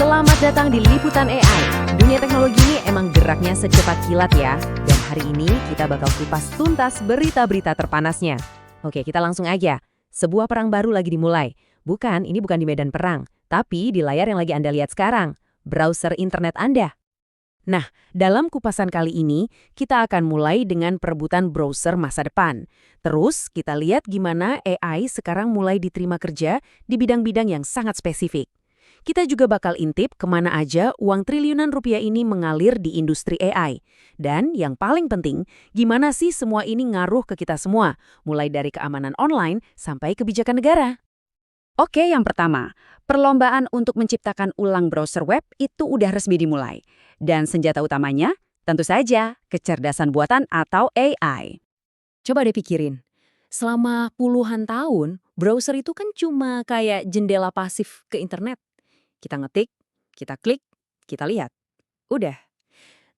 Selamat datang di Liputan AI. Dunia teknologi ini emang geraknya secepat kilat ya. Dan hari ini kita bakal kupas tuntas berita-berita terpanasnya. Oke, kita langsung aja. Sebuah perang baru lagi dimulai. Ini bukan di medan perang, tapi di layar yang lagi Anda lihat sekarang. Browser internet Anda. Nah, dalam kupasan kali ini, kita akan mulai dengan perebutan browser masa depan. Terus, kita lihat gimana AI sekarang mulai diterima kerja di bidang-bidang yang sangat spesifik. Kita juga bakal intip kemana aja uang triliunan rupiah ini mengalir di industri AI. Dan yang paling penting, gimana sih semua ini ngaruh ke kita semua, mulai dari keamanan online sampai kebijakan negara. Oke, yang pertama, perlombaan untuk menciptakan ulang browser web itu udah resmi dimulai. Dan senjata utamanya, tentu saja, kecerdasan buatan atau AI. Coba deh pikirin, selama puluhan tahun, browser itu kan cuma kayak jendela pasif ke internet. Kita ngetik, kita klik, kita lihat. Udah.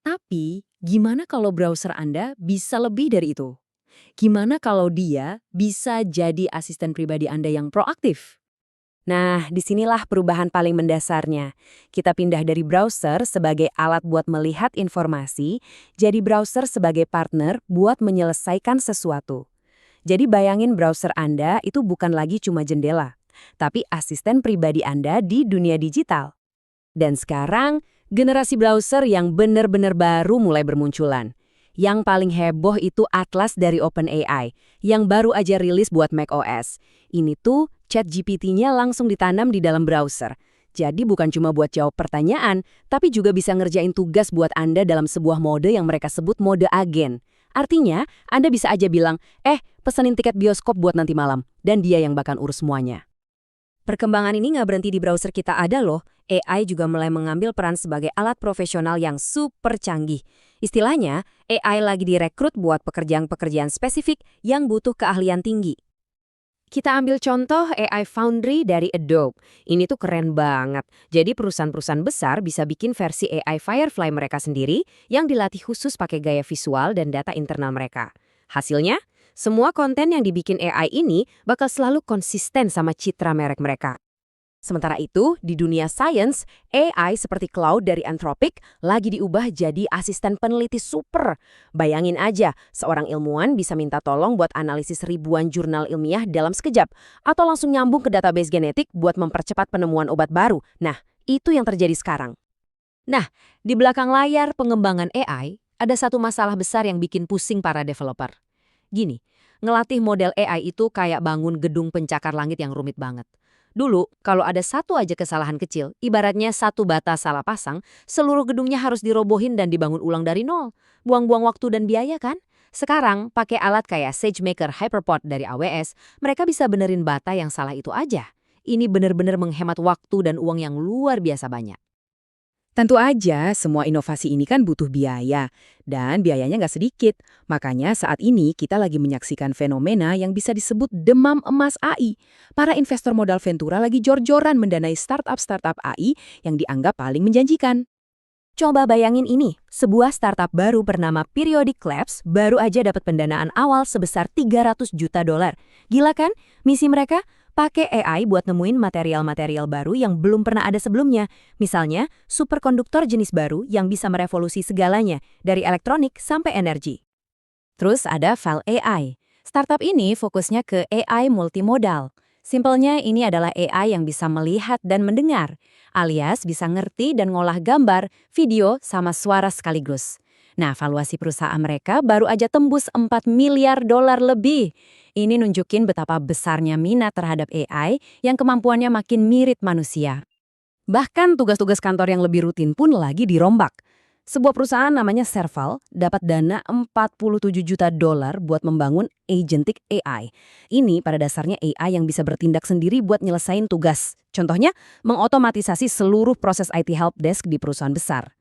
Tapi, gimana kalau browser Anda bisa lebih dari itu? Gimana kalau dia bisa jadi asisten pribadi Anda yang proaktif? Nah, disinilah perubahan paling mendasarnya. Kita pindah dari browser sebagai alat buat melihat informasi, jadi browser sebagai partner buat menyelesaikan sesuatu. Jadi bayangin browser Anda itu bukan lagi cuma jendela, tapi asisten pribadi Anda di dunia digital. Dan sekarang, generasi browser yang benar-benar baru mulai bermunculan. Yang paling heboh itu Atlas dari OpenAI, yang baru aja rilis buat macOS. Ini tuh ChatGPT-nya langsung ditanam di dalam browser. Jadi bukan cuma buat jawab pertanyaan, tapi juga bisa ngerjain tugas buat Anda dalam sebuah mode yang mereka sebut mode agen. Artinya, Anda bisa aja bilang, pesenin tiket bioskop buat nanti malam, dan dia yang bakal urus semuanya. Perkembangan ini nggak berhenti di browser kita ada loh. AI juga mulai mengambil peran sebagai alat profesional yang super canggih. Istilahnya, AI lagi direkrut buat pekerjaan-pekerjaan spesifik yang butuh keahlian tinggi. Kita ambil contoh AI Foundry dari Adobe. Ini tuh keren banget. Jadi perusahaan-perusahaan besar bisa bikin versi AI Firefly mereka sendiri yang dilatih khusus pakai gaya visual dan data internal mereka. Hasilnya, semua konten yang dibikin AI ini bakal selalu konsisten sama citra merek mereka. Sementara itu, di dunia sains, AI seperti Claude dari Anthropic lagi diubah jadi asisten peneliti super. Bayangin aja, seorang ilmuwan bisa minta tolong buat analisis ribuan jurnal ilmiah dalam sekejap, atau langsung nyambung ke database genetik buat mempercepat penemuan obat baru. Nah, itu yang terjadi sekarang. Nah, di belakang layar pengembangan AI, ada satu masalah besar yang bikin pusing para developer. Gini, ngelatih model AI itu kayak bangun gedung pencakar langit yang rumit banget. Dulu, kalau ada satu aja kesalahan kecil, ibaratnya satu bata salah pasang, seluruh gedungnya harus dirobohin dan dibangun ulang dari nol. Buang-buang waktu dan biaya kan? Sekarang, pakai alat kayak SageMaker Hyperpod dari AWS, mereka bisa benerin bata yang salah itu aja. Ini bener-bener menghemat waktu dan uang yang luar biasa banyak. Tentu aja, semua inovasi ini kan butuh biaya, dan biayanya nggak sedikit. Makanya saat ini kita lagi menyaksikan fenomena yang bisa disebut demam emas AI. Para investor modal Ventura lagi jor-joran mendanai startup-startup AI yang dianggap paling menjanjikan. Coba bayangin ini, sebuah startup baru bernama Periodic Labs baru aja dapat pendanaan awal sebesar $300 juta. Gila kan? Misi mereka? Pakai AI buat nemuin material-material baru yang belum pernah ada sebelumnya. Misalnya, superkonduktor jenis baru yang bisa merevolusi segalanya, dari elektronik sampai energi. Terus ada Val AI. Startup ini fokusnya ke AI multimodal. Simpelnya ini adalah AI yang bisa melihat dan mendengar, alias bisa ngerti dan ngolah gambar, video, sama suara sekaligus. Nah, valuasi perusahaan mereka baru aja tembus $4 miliar lebih. Ini nunjukin betapa besarnya minat terhadap AI yang kemampuannya makin mirip manusia. Bahkan tugas-tugas kantor yang lebih rutin pun lagi dirombak. Sebuah perusahaan namanya Serval dapat dana $47 juta buat membangun agentic AI. Ini pada dasarnya AI yang bisa bertindak sendiri buat nyelesain tugas. Contohnya, mengotomatisasi seluruh proses IT helpdesk di perusahaan besar.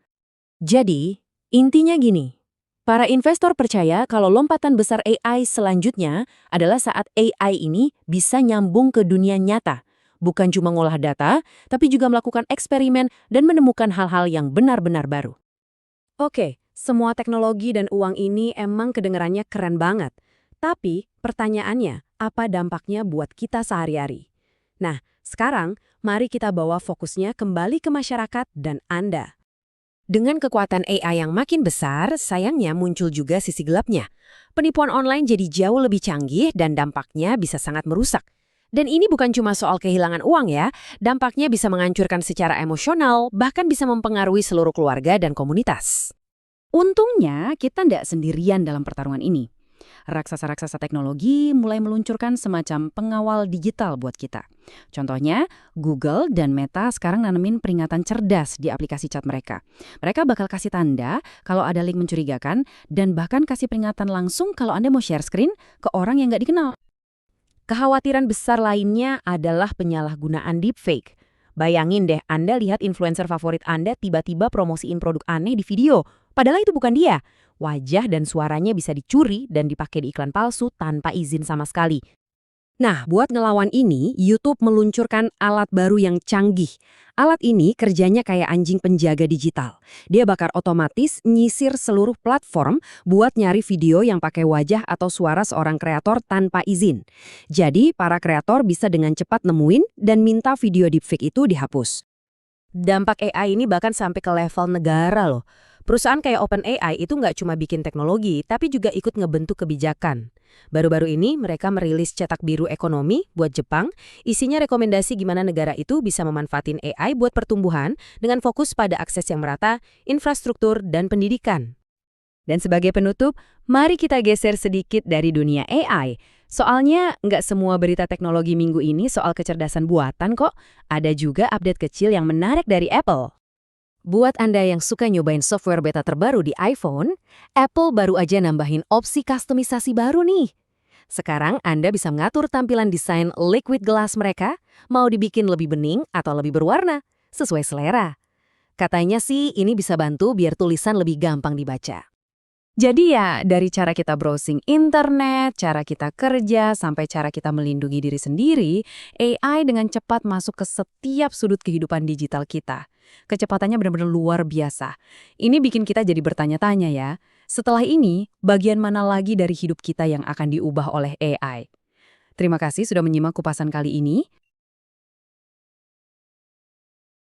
Jadi, intinya gini. Para investor percaya kalau lompatan besar AI selanjutnya adalah saat AI ini bisa nyambung ke dunia nyata. Bukan cuma ngolah data, tapi juga melakukan eksperimen dan menemukan hal-hal yang benar-benar baru. Oke, semua teknologi dan uang ini emang kedengarannya keren banget. Tapi pertanyaannya, apa dampaknya buat kita sehari-hari? Nah, Sekarang, mari kita bawa fokusnya kembali ke masyarakat dan Anda. Dengan kekuatan AI yang makin besar, sayangnya muncul juga sisi gelapnya. Penipuan online jadi jauh lebih canggih dan dampaknya bisa sangat merusak. Dan ini bukan cuma soal kehilangan uang ya, dampaknya bisa menghancurkan secara emosional, bahkan bisa mempengaruhi seluruh keluarga dan komunitas. Untungnya, kita tidak sendirian dalam pertarungan ini. Raksasa-raksasa teknologi mulai meluncurkan semacam pengawal digital buat kita. Contohnya, Google dan Meta sekarang nanemin peringatan cerdas di aplikasi chat mereka. Mereka bakal kasih tanda kalau ada link mencurigakan dan bahkan kasih peringatan langsung kalau Anda mau share screen ke orang yang nggak dikenal. Kekhawatiran besar lainnya adalah penyalahgunaan deepfake. Bayangin deh, Anda lihat influencer favorit Anda tiba-tiba promosiin produk aneh di video. Padahal itu bukan dia. Wajah dan suaranya bisa dicuri dan dipakai di iklan palsu tanpa izin sama sekali. Nah, buat ngelawan ini, YouTube meluncurkan alat baru yang canggih. Alat ini kerjanya kayak anjing penjaga digital. Dia bakal otomatis nyisir seluruh platform buat nyari video yang pakai wajah atau suara seorang kreator tanpa izin. Jadi, para kreator bisa dengan cepat nemuin dan minta video deepfake itu dihapus. Dampak AI ini bahkan sampai ke level negara loh. Perusahaan kayak OpenAI itu nggak cuma bikin teknologi, tapi juga ikut ngebentuk kebijakan. Baru-baru ini mereka merilis cetak biru ekonomi buat Jepang, isinya rekomendasi gimana negara itu bisa memanfaatin AI buat pertumbuhan dengan fokus pada akses yang merata, infrastruktur, dan pendidikan. Dan sebagai penutup, mari kita geser sedikit dari dunia AI. Soalnya nggak semua berita teknologi minggu ini soal kecerdasan buatan kok. Ada juga update kecil yang menarik dari Apple. Buat Anda yang suka nyobain software beta terbaru di iPhone, Apple baru aja nambahin opsi kustomisasi baru nih. Sekarang Anda bisa mengatur tampilan desain liquid glass mereka, mau dibikin lebih bening atau lebih berwarna, sesuai selera. Katanya sih ini bisa bantu biar tulisan lebih gampang dibaca. Jadi ya, dari cara kita browsing internet, cara kita kerja, sampai cara kita melindungi diri sendiri, AI dengan cepat masuk ke setiap sudut kehidupan digital kita. Kecepatannya benar-benar luar biasa. Ini bikin kita jadi bertanya-tanya ya, setelah ini, bagian mana lagi dari hidup kita yang akan diubah oleh AI? Terima kasih sudah menyimak kupasan kali ini.